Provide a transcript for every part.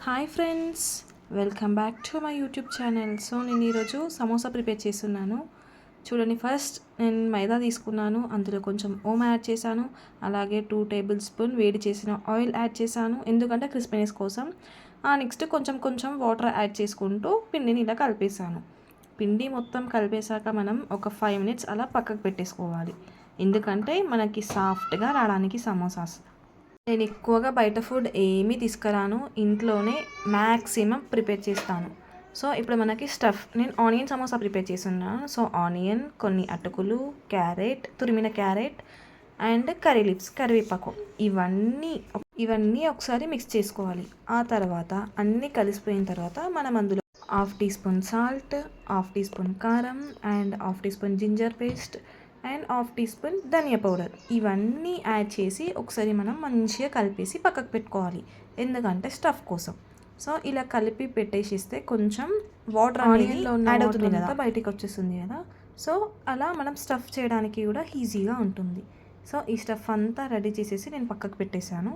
Hi friends, welcome back to my YouTube channel. So నేను ఈరోజు samosa prepare చేస్తున్నాను. చూడండి, ఫస్ట్ నేను మైదా తీసుకున్నాను, అందులో కొంచెం ఓమ్ యాడ్ చేశాను, అలాగే 2 టేబుల్ స్పూన్ వేడి చేసిన ఆయిల్ యాడ్ చేశాను, ఎందుకంటే క్రిస్పీనెస్ కోసం. నెక్స్ట్ కొంచెం కొంచెం వాటర్ యాడ్ చేసుకుంటూ పిండిని ఇలా కలిపేశాను. పిండి మొత్తం కలిపేశాక మనం ఒక 5 మినిట్స్ అలా పక్కకు పెట్టేసుకోవాలి, ఎందుకంటే మనకి సాఫ్ట్గా రావడానికి సమోసాస్. నేను ఎక్కువగా బయట ఫుడ్ ఏమీ తీసుకురాను, ఇంట్లోనే మ్యాక్సిమం ప్రిపేర్ చేస్తాను. సో ఇప్పుడు మనకి స్టఫ్, నేను ఆనియన్ సమోసా ప్రిపేర్ చేస్తున్నాను. సో ఆనియన్, కొన్ని అటుకులు, క్యారెట్, తురిమిన క్యారెట్ అండ్ కర్రీ లీవ్స్, కరివేపాకు, ఇవన్నీ ఒకసారి మిక్స్ చేసుకోవాలి. ఆ తర్వాత అన్నీ కలిసిపోయిన తర్వాత మనం అందులో 1/2 teaspoon salt, 1/2 teaspoon కారం and 1/2 teaspoon ginger paste and 1/2 teaspoon dhania powder, ఇవన్నీ యాడ్ చేసి ఒకసారి మనం మంచిగా కలిపేసి పక్కకు పెట్టుకోవాలి, ఎందుకంటే స్టఫ్ కోసం. సో ఇలా కలిపి పెట్టేసిస్తే కొంచెం వాటర్ అనేది యాడ్ అవుతుంది కదా, బయటికి వచ్చేస్తుంది కదా. సో అలా మనం స్టఫ్ చేయడానికి కూడా ఈజీగా ఉంటుంది. సో ఈ స్టఫ్ అంతా రెడీ చేసేసి నేను పక్కకు పెట్టేశాను.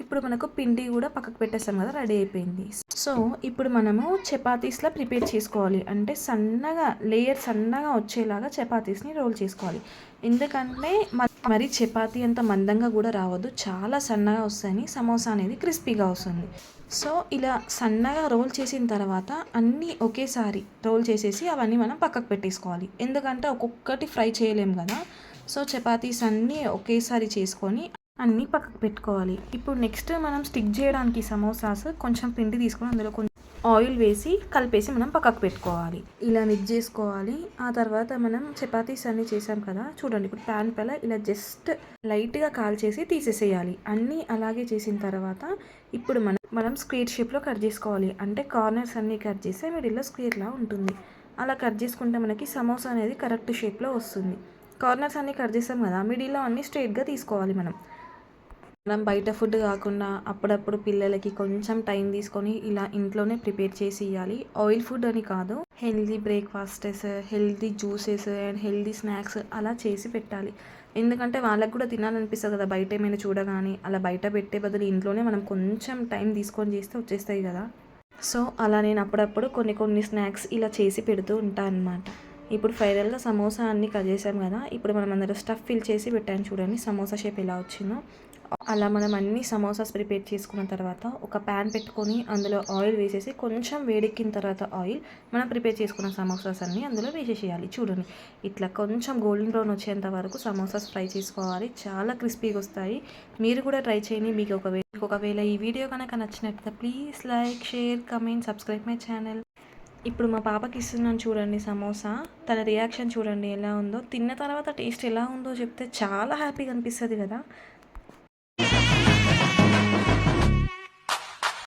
ఇప్పుడు మనకు పిండి కూడా పక్కకు పెట్టేస్తాం కదా, రెడీ అయిపోయింది. సో ఇప్పుడు మనము చపాతీస్లా ప్రిపేర్ చేసుకోవాలి, అంటే లేయర్ సన్నగా వచ్చేలాగా చపాతీస్ని రోల్ చేసుకోవాలి. ఎందుకంటే మరి చపాతీ అంత మందంగా కూడా రావద్దు, చాలా సన్నగా వస్తాయని సమోసా అనేది క్రిస్పీగా వస్తుంది. సో ఇలా సన్నగా రోల్ చేసిన తర్వాత అన్నీ ఒకేసారి రోల్ చేసేసి అవన్నీ మనం పక్కకు పెట్టేసుకోవాలి, ఎందుకంటే ఒక్కొక్కటి ఫ్రై చేయలేము కదా. సో చపాతీస్ అన్నీ ఒకేసారి చేసుకొని అన్నీ పక్కకు పెట్టుకోవాలి. ఇప్పుడు నెక్స్ట్ మనం స్టిక్ చేయడానికి సమోసాస్ కొంచెం పిండి తీసుకొని అందులో కొంచెం ఆయిల్ వేసి కలిపేసి మనం పక్కకు పెట్టుకోవాలి, ఇలా మిక్స్ చేసుకోవాలి. ఆ తర్వాత మనం చపాతీస్ అన్నీ చేసాం కదా, చూడండి ఇప్పుడు ప్యాన్ పైన ఇలా జస్ట్ లైట్గా కాల్చేసి తీసేసేయాలి. అన్నీ అలాగే చేసిన తర్వాత ఇప్పుడు మనం స్క్వేర్ షేప్లో కట్ చేసుకోవాలి, అంటే కార్నర్స్ అన్నీ కట్ చేస్తే మిడిల్లో స్క్వేర్లా ఉంటుంది. అలా కట్ చేసుకుంటే మనకి సమోసా అనేది కరెక్ట్ షేప్లో వస్తుంది. కార్నర్స్ అన్నీ కట్ చేసాం కదా, మిడిల్లో అన్నీ స్ట్రైట్గా తీసుకోవాలి. మనం బయట ఫుడ్ కాకుండా అప్పుడప్పుడు పిల్లలకి కొంచెం టైం తీసుకొని ఇలా ఇంట్లోనే ప్రిపేర్ చేసి ఇవ్వాలి. ఆయిల్ ఫుడ్ అని కాదు, healthy breakfasts, healthy juices and healthy snacks అలా చేసి పెట్టాలి, ఎందుకంటే వాళ్ళకు కూడా తినాలనిపిస్తుంది కదా. బయట ఏమైనా చూడగానే అలా బయట పెట్టే బదులు ఇంట్లోనే మనం కొంచెం టైం తీసుకొని చేస్తే వచ్చేస్తాయి కదా. సో అలా నేను అప్పుడప్పుడు కొన్ని స్నాక్స్ ఇలా చేసి పెడుతూ ఉంటాను అన్నమాట. ఇప్పుడు ఫైనల్గా సమోసా అన్నీ కట్ చేసాం కదా, ఇప్పుడు మనం అందరూ స్టఫ్ ఫిల్ చేసి పెట్టాను. చూడండి సమోసా షేప్ ఎలా వచ్చిందో. అలా మనం అన్ని సమోసాస్ ప్రిపేర్ చేసుకున్న తర్వాత ఒక ప్యాన్ పెట్టుకొని అందులో ఆయిల్ వేసేసి కొంచెం వేడెక్కిన తర్వాత ఆయిల్ మనం ప్రిపేర్ చేసుకున్న సమోసాస్ అన్నీ అందులో వేసేసేయాలి. చూడండి ఇట్లా కొంచెం గోల్డెన్ బ్రౌన్ వచ్చేంత వరకు సమోసాస్ ఫ్రై చేసుకోవాలి, చాలా క్రిస్పీగా వస్తాయి. మీరు కూడా ట్రై చేయండి. మీకు ఒకవేళ ఈ వీడియో కనుక నచ్చినట్లయితే please like, share, comment, subscribe my channel. ఇప్పుడు మా పాపకి ఇస్తున్నాను చూడండి సమోసా, తన రియాక్షన్ చూడండి ఎలా ఉందో. తిన్న తర్వాత టేస్ట్ ఎలా ఉందో చెప్తే చాలా హ్యాపీగా అనిపిస్తుంది కదా.